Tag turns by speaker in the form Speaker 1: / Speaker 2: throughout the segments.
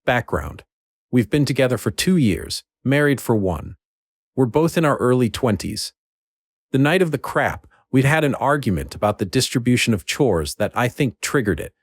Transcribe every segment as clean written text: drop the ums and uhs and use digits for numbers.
Speaker 1: Background. We've been together for 2 years, married for 1. We're both in our early 20s. The night of the crap, we'd had an argument about the distribution of chores that I think triggered it.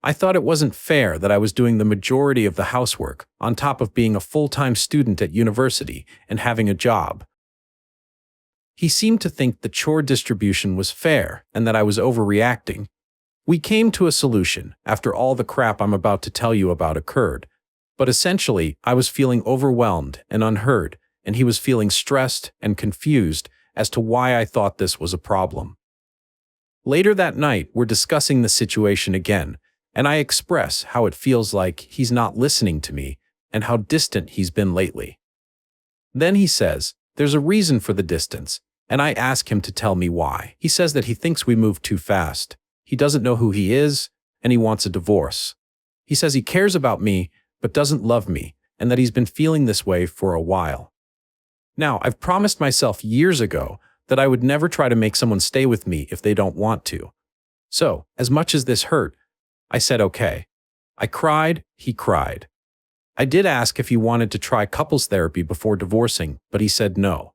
Speaker 1: I thought it wasn't fair that I was doing the majority of the housework, on top of being a full-time student at university and having a job. He seemed to think the chore distribution was fair and that I was overreacting. We came to a solution after all the crap I'm about to tell you about occurred. But essentially, I was feeling overwhelmed and unheard, and he was feeling stressed and confused as to why I thought this was a problem. Later that night, we're discussing the situation again, and I express how it feels like he's not listening to me and how distant he's been lately. Then he says, there's a reason for the distance, and I ask him to tell me why. He says that he thinks we move too fast. He doesn't know who he is, and he wants a divorce. He says he cares about me, but doesn't love me, and that he's been feeling this way for a while. Now, I've promised myself years ago that I would never try to make someone stay with me if they don't want to. So, as much as this hurt, I said okay. I cried, he cried. I did ask if he wanted to try couples therapy before divorcing, but he said no.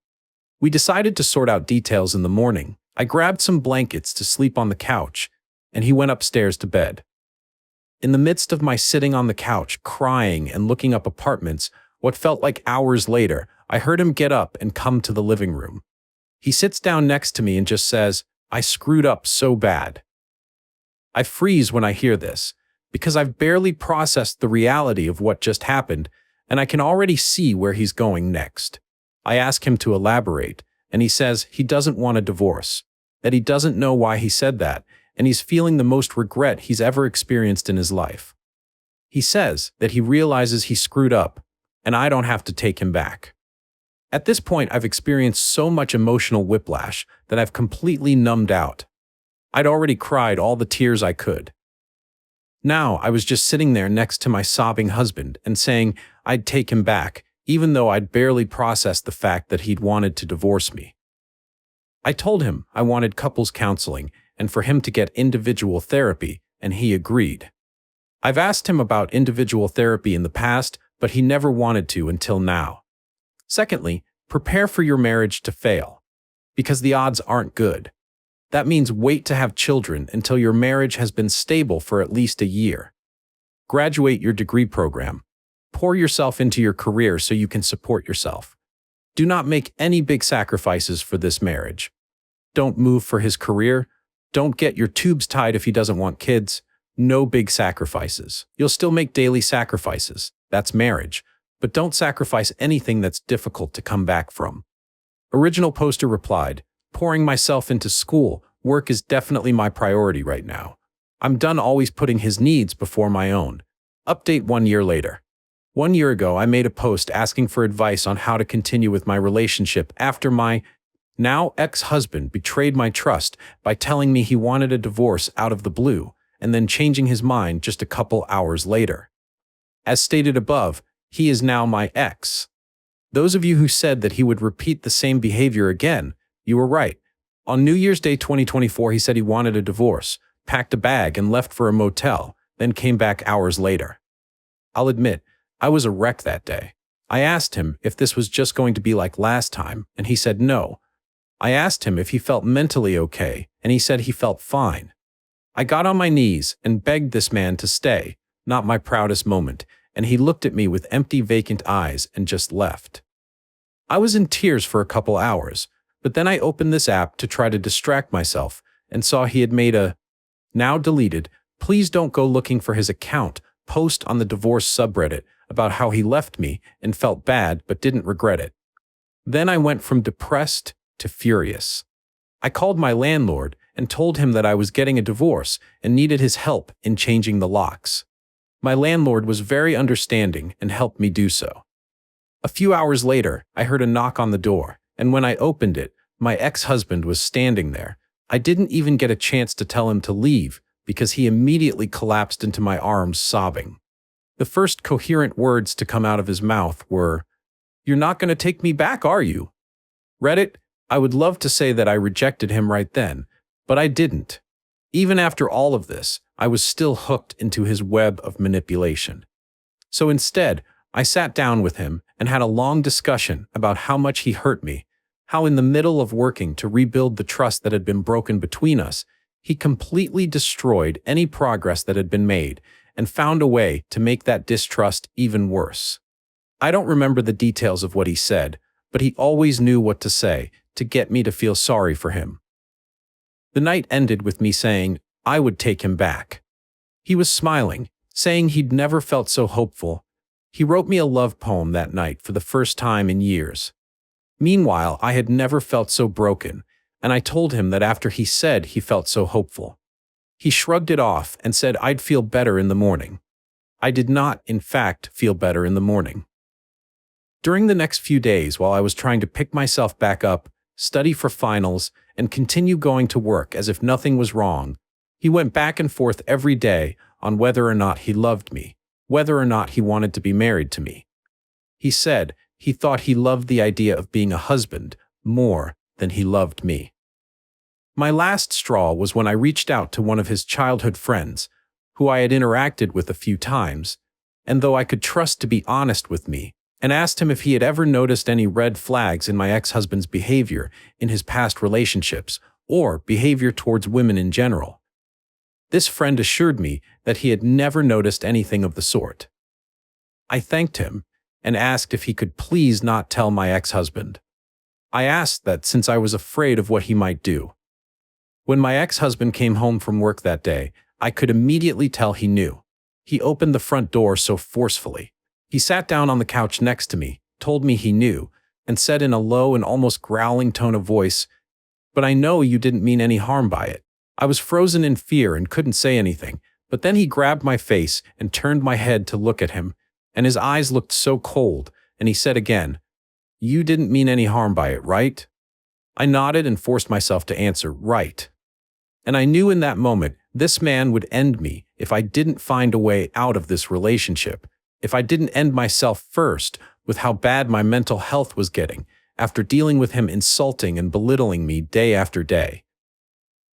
Speaker 1: We decided to sort out details in the morning. I grabbed some blankets to sleep on the couch, and he went upstairs to bed. In the midst of my sitting on the couch, crying and looking up apartments, what felt like hours later, I heard him get up and come to the living room. He sits down next to me and just says, I screwed up so bad. I freeze when I hear this, because I've barely processed the reality of what just happened, and I can already see where he's going next. I ask him to elaborate, and he says he doesn't want a divorce, that he doesn't know why he said that, and he's feeling the most regret he's ever experienced in his life. He says that he realizes he screwed up, and I don't have to take him back. At this point, I've experienced so much emotional whiplash that I've completely numbed out. I'd already cried all the tears I could. Now I was just sitting there next to my sobbing husband and saying I'd take him back, even though I'd barely processed the fact that he'd wanted to divorce me. I told him I wanted couples counseling and for him to get individual therapy, and he agreed. I've asked him about individual therapy in the past, but he never wanted to until now. Secondly, prepare for your marriage to fail, because the odds aren't good. That means wait to have children until your marriage has been stable for at least a year. Graduate your degree program. Pour yourself into your career so you can support yourself. Do not make any big sacrifices for this marriage. Don't move for his career. Don't get your tubes tied if he doesn't want kids. No big sacrifices. You'll still make daily sacrifices. That's marriage. But don't sacrifice anything that's difficult to come back from. Original poster replied, pouring myself into school, work is definitely my priority right now. I'm done always putting his needs before my own. Update 1 year later. 1 year ago, I made a post asking for advice on how to continue with my relationship after my now ex-husband betrayed my trust by telling me he wanted a divorce out of the blue and then changing his mind just a couple hours later. As stated above, he is now my ex. Those of you who said that he would repeat the same behavior again, you were right. On New Year's Day 2024, he said he wanted a divorce, packed a bag and left for a motel, then came back hours later. I'll admit, I was a wreck that day. I asked him if this was just going to be like last time, and he said no. I asked him if he felt mentally okay, and he said he felt fine. I got on my knees and begged this man to stay, not my proudest moment, and he looked at me with empty, vacant eyes and just left. I was in tears for a couple hours, but then I opened this app to try to distract myself and saw he had made a, now deleted, please don't go looking for his account, post on the divorce subreddit about how he left me and felt bad but didn't regret it. Then I went from depressed to furious. I called my landlord and told him that I was getting a divorce and needed his help in changing the locks. My landlord was very understanding and helped me do so. A few hours later, I heard a knock on the door, and when I opened it, my ex-husband was standing there. I didn't even get a chance to tell him to leave because he immediately collapsed into my arms sobbing. The first coherent words to come out of his mouth were, "You're not going to take me back, are you?" Reddit, I would love to say that I rejected him right then, but I didn't. Even after all of this, I was still hooked into his web of manipulation. So instead, I sat down with him and had a long discussion about how much he hurt me, how in the middle of working to rebuild the trust that had been broken between us, he completely destroyed any progress that had been made and found a way to make that distrust even worse. I don't remember the details of what he said, but he always knew what to say to get me to feel sorry for him. The night ended with me saying I would take him back. He was smiling, saying he'd never felt so hopeful. He wrote me a love poem that night for the first time in years. Meanwhile, I had never felt so broken, and I told him that after he said he felt so hopeful. He shrugged it off and said I'd feel better in the morning. I did not, in fact, feel better in the morning. During the next few days, while I was trying to pick myself back up, study for finals, and continue going to work as if nothing was wrong, he went back and forth every day on whether or not he loved me, whether or not he wanted to be married to me. He said he thought he loved the idea of being a husband more than he loved me. My last straw was when I reached out to one of his childhood friends, who I had interacted with a few times, and though I could trust to be honest with me, and asked him if he had ever noticed any red flags in my ex-husband's behavior in his past relationships, or behavior towards women in general. This friend assured me that he had never noticed anything of the sort. I thanked him and asked if he could please not tell my ex-husband. I asked that since I was afraid of what he might do. When my ex-husband came home from work that day, I could immediately tell he knew. He opened the front door so forcefully. He sat down on the couch next to me, told me he knew, and said in a low and almost growling tone of voice, "But I know you didn't mean any harm by it." I was frozen in fear and couldn't say anything, but then he grabbed my face and turned my head to look at him, and his eyes looked so cold, and he said again, "You didn't mean any harm by it, right?" I nodded and forced myself to answer, "Right." And I knew in that moment this man would end me if I didn't find a way out of this relationship, if I didn't end myself first with how bad my mental health was getting after dealing with him insulting and belittling me day after day.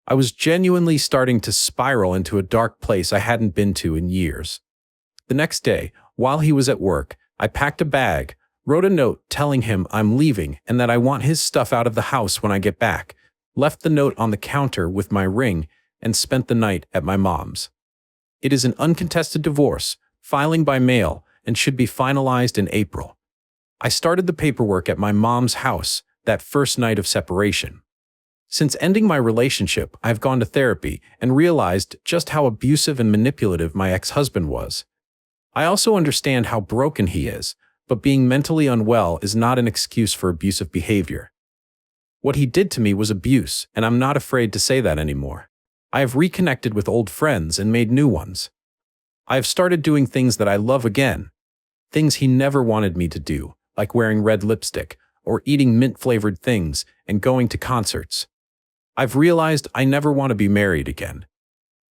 Speaker 1: I was genuinely starting to spiral into a dark place I hadn't been to in years. The next day, while he was at work, I packed a bag, wrote a note telling him I'm leaving and that I want his stuff out of the house when I get back, left the note on the counter with my ring, and spent the night at my mom's. It is an uncontested divorce, filing by mail, and should be finalized in April. I started the paperwork at my mom's house that first night of separation. Since ending my relationship, I've gone to therapy and realized just how abusive and manipulative my ex-husband was. I also understand how broken he is, but being mentally unwell is not an excuse for abusive behavior. What he did to me was abuse, and I'm not afraid to say that anymore. I have reconnected with old friends and made new ones. I have started doing things that I love again, things he never wanted me to do, like wearing red lipstick, or eating mint-flavored things and going to concerts. I've realized I never want to be married again.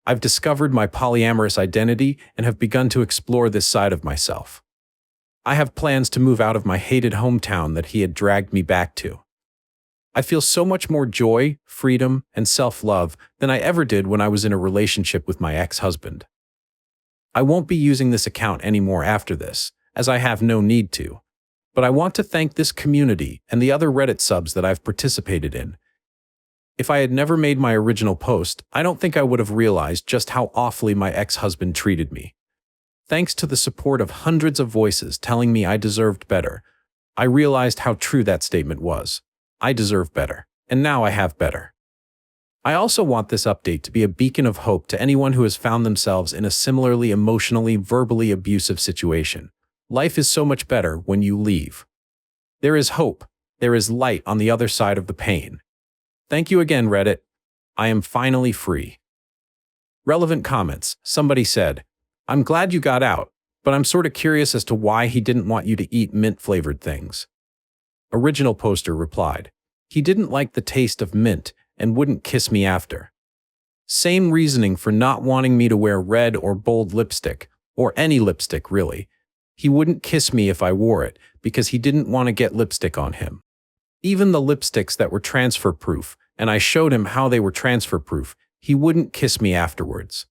Speaker 1: I've discovered my polyamorous identity and have begun to explore this side of myself. I have plans to move out of my hated hometown that he had dragged me back to. I feel so much more joy, freedom, and self-love than I ever did when I was in a relationship with my ex-husband. I won't be using this account anymore after this, as I have no need to. But I want to thank this community and the other Reddit subs that I've participated in. If I had never made my original post, I don't think I would have realized just how awfully my ex-husband treated me. Thanks to the support of hundreds of voices telling me I deserved better, I realized how true that statement was. I deserve better, and now I have better. I also want this update to be a beacon of hope to anyone who has found themselves in a similarly emotionally, verbally abusive situation. Life is so much better when you leave. There is hope. There is light on the other side of the pain. Thank you again, Reddit. I am finally free. Relevant comments. Somebody said, "I'm glad you got out, but I'm sort of curious as to why he didn't want you to eat mint-flavored things." Original poster replied, "He didn't like the taste of mint and wouldn't kiss me after." Same reasoning for not wanting me to wear red or bold lipstick, or any lipstick really. He wouldn't kiss me if I wore it because he didn't want to get lipstick on him. Even the lipsticks that were transfer-proof, and I showed him how they were transfer-proof, he wouldn't kiss me afterwards.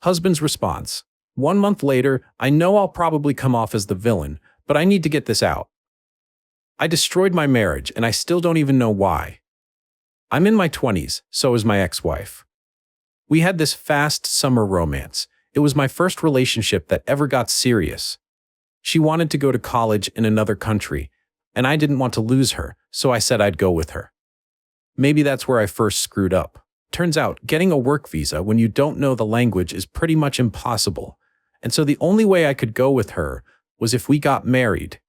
Speaker 1: Husband's response, 1 month later, I know I'll probably come off as the villain, but I need to get this out. I destroyed my marriage, and I still don't even know why. I'm in my 20s, so is my ex-wife. We had this fast summer romance. It was my first relationship that ever got serious. She wanted to go to college in another country, and I didn't want to lose her, so I said I'd go with her. Maybe that's where I first screwed up. Turns out, getting a work visa when you don't know the language is pretty much impossible, and so the only way I could go with her was if we got married.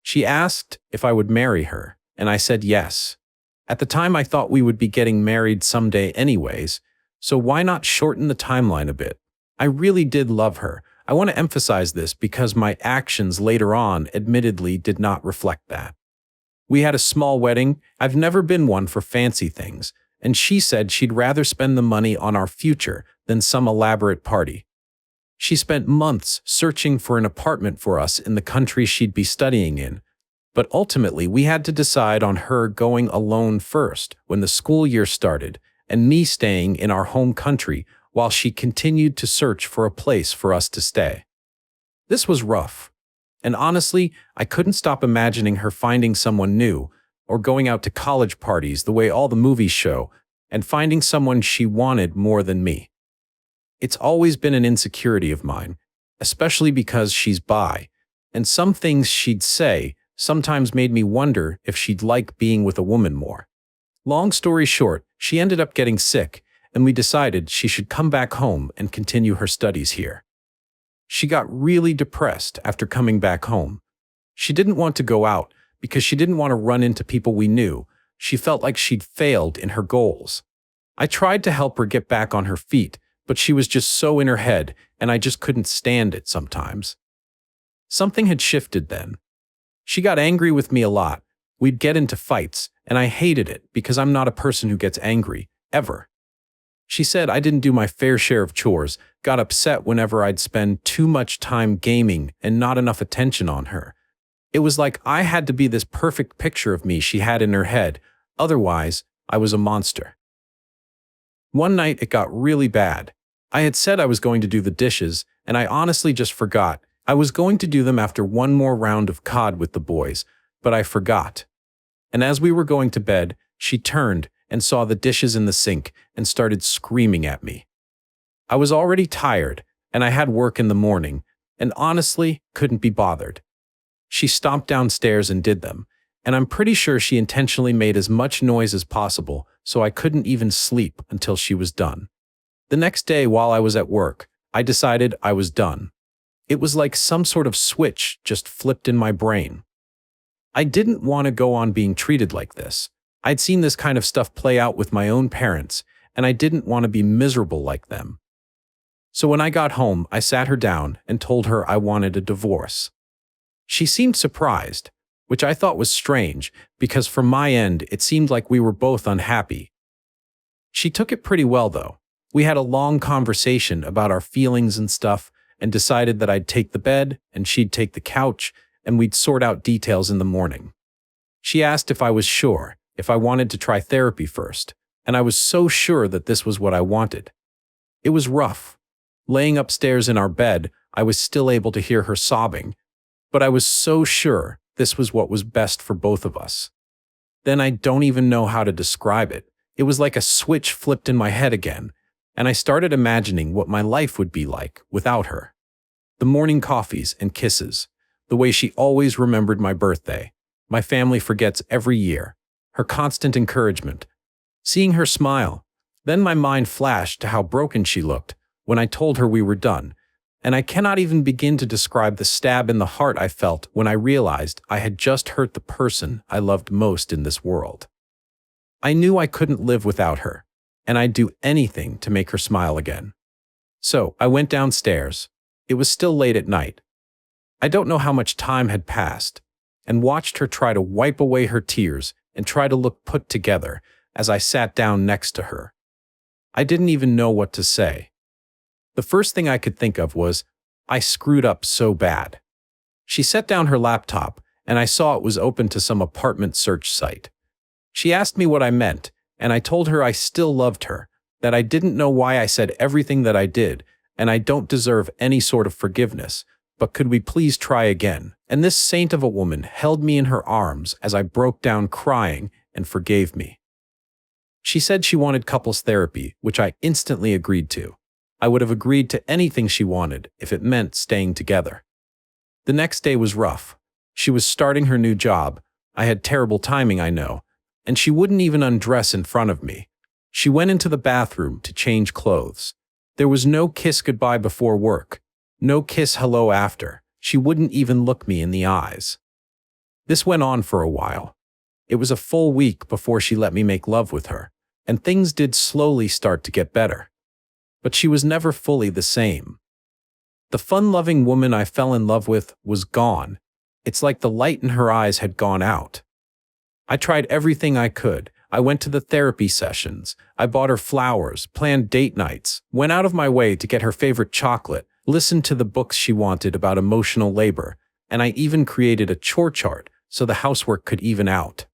Speaker 1: She asked if I would marry her, and I said yes. At the time, I thought we would be getting married someday anyways, so why not shorten the timeline a bit? I really did love her. I want to emphasize this because my actions later on admittedly did not reflect that. We had a small wedding. I've never been one for fancy things, and she said she'd rather spend the money on our future than some elaborate party. She spent months searching for an apartment for us in the country she'd be studying in, but ultimately we had to decide on her going alone first when the school year started, and me staying in our home country while she continued to search for a place for us to stay. This was rough, and honestly, I couldn't stop imagining her finding someone new or going out to college parties the way all the movies show and finding someone she wanted more than me. It's always been an insecurity of mine, especially because she's bi, and some things she'd say sometimes made me wonder if she'd like being with a woman more. Long story short, she ended up getting sick, and we decided she should come back home and continue her studies here. She got really depressed after coming back home. She didn't want to go out because she didn't want to run into people we knew. She felt like she'd failed in her goals. I tried to help her get back on her feet, but she was just so in her head, and I just couldn't stand it sometimes. Something had shifted then. She got angry with me a lot. We'd get into fights, and I hated it because I'm not a person who gets angry, ever. She said I didn't do my fair share of chores, got upset whenever I'd spend too much time gaming and not enough attention on her. It was like I had to be this perfect picture of me she had in her head, otherwise I was a monster. One night it got really bad. I had said I was going to do the dishes, and I honestly just forgot. I was going to do them after one more round of COD with the boys, but I forgot. And as we were going to bed, she turned and saw the dishes in the sink and started screaming at me. I was already tired, and I had work in the morning, and honestly couldn't be bothered. She stomped downstairs and did them, and I'm pretty sure she intentionally made as much noise as possible so I couldn't even sleep until she was done. The next day while I was at work, I decided I was done. It was like some sort of switch just flipped in my brain. I didn't want to go on being treated like this. I'd seen this kind of stuff play out with my own parents, and I didn't want to be miserable like them. So when I got home, I sat her down and told her I wanted a divorce. She seemed surprised, which I thought was strange because from my end, it seemed like we were both unhappy. She took it pretty well though. We had a long conversation about our feelings and stuff and decided that I'd take the bed and she'd take the couch and we'd sort out details in the morning. She asked if I was sure, if I wanted to try therapy first, and I was so sure that this was what I wanted. It was rough. Laying upstairs in our bed, I was still able to hear her sobbing, but I was so sure this was what was best for both of us. Then I don't even know how to describe it. It was like a switch flipped in my head again, and I started imagining what my life would be like without her. The morning coffees and kisses, the way she always remembered my birthday. My family forgets every year. Her constant encouragement. Seeing her smile. Then my mind flashed to how broken she looked when I told her we were done, and I cannot even begin to describe the stab in the heart I felt when I realized I had just hurt the person I loved most in this world. I knew I couldn't live without her, and I'd do anything to make her smile again. So I went downstairs. It was still late at night. I don't know how much time had passed, and watched her try to wipe away her tears and try to look put together as I sat down next to her. I didn't even know what to say. The first thing I could think of was, I screwed up so bad. She set down her laptop, and I saw it was open to some apartment search site. She asked me what I meant, and I told her I still loved her, that I didn't know why I said everything that I did, and I don't deserve any sort of forgiveness, but could we please try again? And this saint of a woman held me in her arms as I broke down crying and forgave me. She said she wanted couples therapy, which I instantly agreed to. I would have agreed to anything she wanted if it meant staying together. The next day was rough. She was starting her new job. I had terrible timing, I know, and she wouldn't even undress in front of me. She went into the bathroom to change clothes. There was no kiss goodbye before work, no kiss hello after. She wouldn't even look me in the eyes. This went on for a while. It was a full week before she let me make love with her, and things did slowly start to get better. But she was never fully the same. The fun-loving woman I fell in love with was gone. It's like the light in her eyes had gone out. I tried everything I could. I went to the therapy sessions. I bought her flowers, planned date nights, went out of my way to get her favorite chocolate, listened to the books she wanted about emotional labor, and I even created a chore chart so the housework could even out.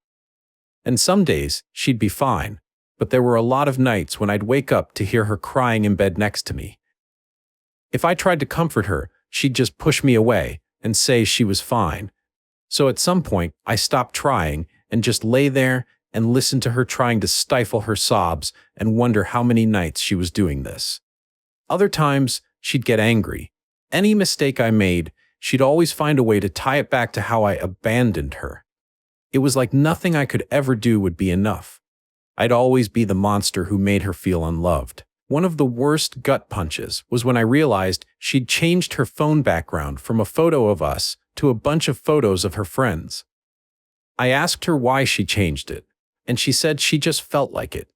Speaker 1: And some days, she'd be fine, but there were a lot of nights when I'd wake up to hear her crying in bed next to me. If I tried to comfort her, she'd just push me away and say she was fine. So at some point, I stopped trying and just lay there and listened to her trying to stifle her sobs and wonder how many nights she was doing this. Other times, she'd get angry. Any mistake I made, she'd always find a way to tie it back to how I abandoned her. It was like nothing I could ever do would be enough. I'd always be the monster who made her feel unloved. One of the worst gut punches was when I realized she'd changed her phone background from a photo of us to a bunch of photos of her friends. I asked her why she changed it, and she said she just felt like it.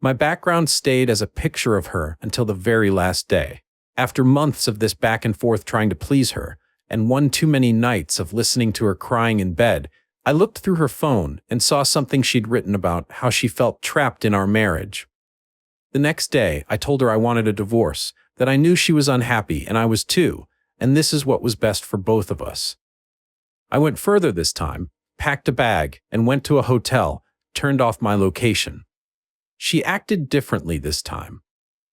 Speaker 1: My background stayed as a picture of her until the very last day. After months of this back and forth trying to please her, and one too many nights of listening to her crying in bed, I looked through her phone and saw something she'd written about how she felt trapped in our marriage. The next day, I told her I wanted a divorce, that I knew she was unhappy and I was too, and this is what was best for both of us. I went further this time, packed a bag, and went to a hotel, turned off my location. She acted differently this time.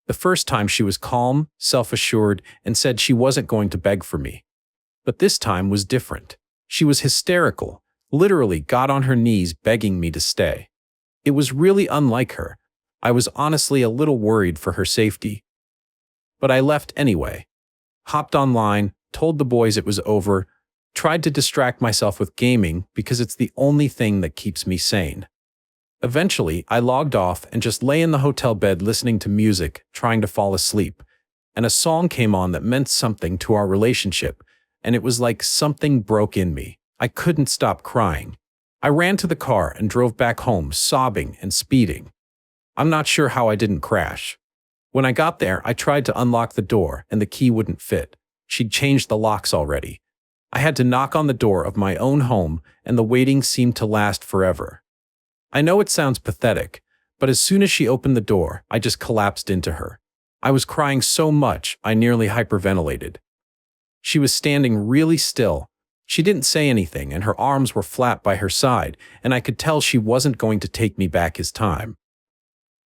Speaker 1: The first time she was calm, self-assured, and said she wasn't going to beg for me. But this time was different. She was hysterical, literally got on her knees begging me to stay. It was really unlike her. I was honestly a little worried for her safety. But I left anyway. Hopped online, told the boys it was over, tried to distract myself with gaming because it's the only thing that keeps me sane. Eventually, I logged off and just lay in the hotel bed listening to music, trying to fall asleep. And a song came on that meant something to our relationship, and it was like something broke in me. I couldn't stop crying. I ran to the car and drove back home, sobbing and speeding. I'm not sure how I didn't crash. When I got there, I tried to unlock the door and the key wouldn't fit. She'd changed the locks already. I had to knock on the door of my own home and the waiting seemed to last forever. I know it sounds pathetic, but as soon as she opened the door, I just collapsed into her. I was crying so much, I nearly hyperventilated. She was standing really still. She didn't say anything and her arms were flat by her side, and I could tell she wasn't going to take me back his time.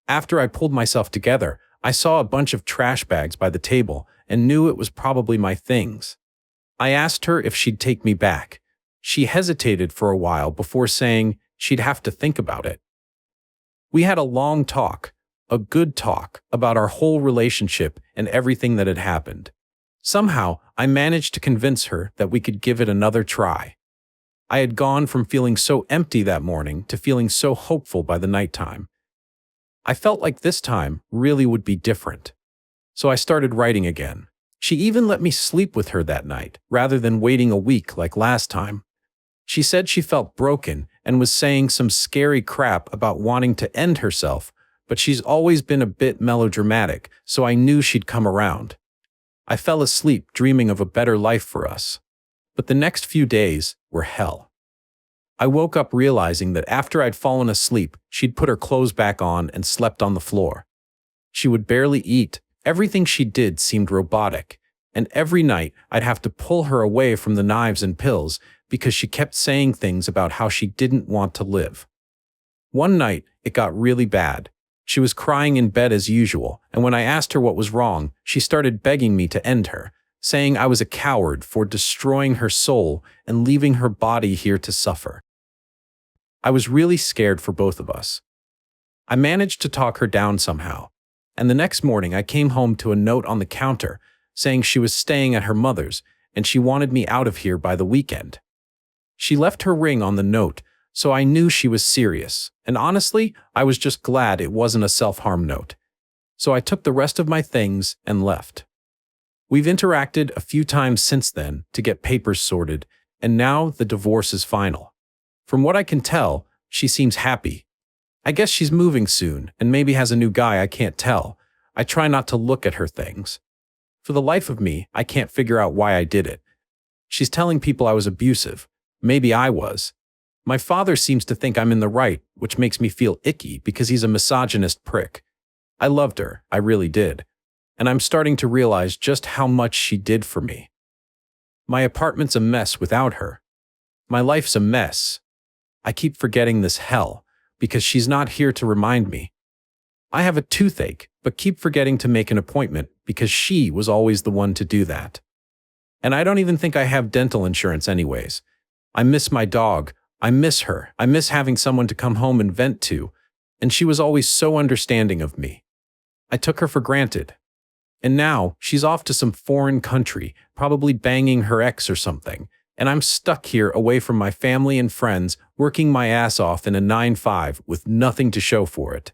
Speaker 1: After I pulled myself together, I saw a bunch of trash bags by the table and knew it was probably my things. I asked her if she'd take me back. She hesitated for a while before saying she'd have to think about it. We had a long talk, a good talk, about our whole relationship and everything that had happened. Somehow, I managed to convince her that we could give it another try. I had gone from feeling so empty that morning to feeling so hopeful by the nighttime. I felt like this time really would be different. So I started writing again. She even let me sleep with her that night, rather than waiting a week like last time. She said she felt broken and was saying some scary crap about wanting to end herself, but she's always been a bit melodramatic, so I knew she'd come around. I fell asleep dreaming of a better life for us. But the next few days were hell. I woke up realizing that after I'd fallen asleep, she'd put her clothes back on and slept on the floor. She would barely eat. Everything she did seemed robotic, and every night I'd have to pull her away from the knives and pills because she kept saying things about how she didn't want to live. One night, it got really bad. She was crying in bed as usual, and when I asked her what was wrong, she started begging me to end her, saying I was a coward for destroying her soul and leaving her body here to suffer. I was really scared for both of us. I managed to talk her down somehow, and the next morning I came home to a note on the counter saying she was staying at her mother's and she wanted me out of here by the weekend. She left her ring on the note, so I knew she was serious, and honestly, I was just glad it wasn't a self-harm note. So I took the rest of my things and left. We've interacted a few times since then to get papers sorted, and now the divorce is final. From what I can tell, she seems happy. I guess she's moving soon, and maybe has a new guy I can't tell. I try not to look at her things. For the life of me, I can't figure out why I did it. She's telling people I was abusive. Maybe I was. My father seems to think I'm in the right, which makes me feel icky because he's a misogynist prick. I loved her, I really did. And I'm starting to realize just how much she did for me. My apartment's a mess without her. My life's a mess. I keep forgetting this hell because she's not here to remind me. I have a toothache, but keep forgetting to make an appointment because she was always the one to do that. And I don't even think I have dental insurance anyways. I miss my dog. I miss her. I miss having someone to come home and vent to, and she was always so understanding of me. I took her for granted. And now, she's off to some foreign country, probably banging her ex or something, and I'm stuck here away from my family and friends, working my ass off in a 9-5 with nothing to show for it.